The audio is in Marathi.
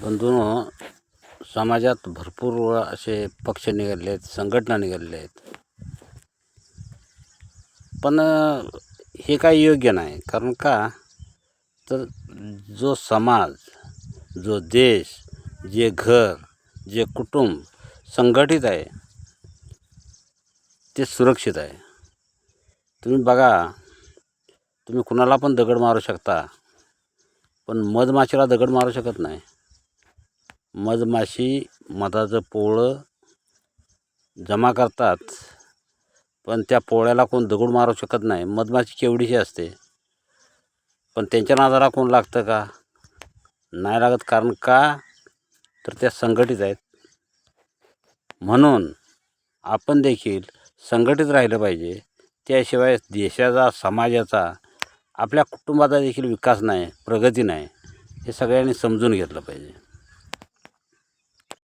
बंधूंनो, समाजात भरपूर असे पक्ष निघाले आहेत, संघटना निघालेल्या आहेत. पण हे काही योग्य नाही. कारण का तर जो समाज, जो देश, जे घर, जे कुटुंब संघटित आहे ते सुरक्षित आहे. तुम्ही बघा, तुम्ही कुणाला पण दगड मारू शकता, पण मधमाशीला दगड मारू शकत नाही. मधमाशी मधाचं पोळं जमा करतात, पण त्या पोळ्याला कोण दगड मारू शकत नाही. मधमाशी केवढीशी असते, पण त्यांच्या नादाला कोण लागतं का? नाही लागत. कारण का तर त्या संघटित आहेत. म्हणून आपण देखील संघटित राहिलं पाहिजे. त्याशिवाय देशाचा, समाजाचा, आपल्या कुटुंबाचा देखील विकास नाही, प्रगती नाही. हे सगळ्यांनी समजून घेतलं पाहिजे.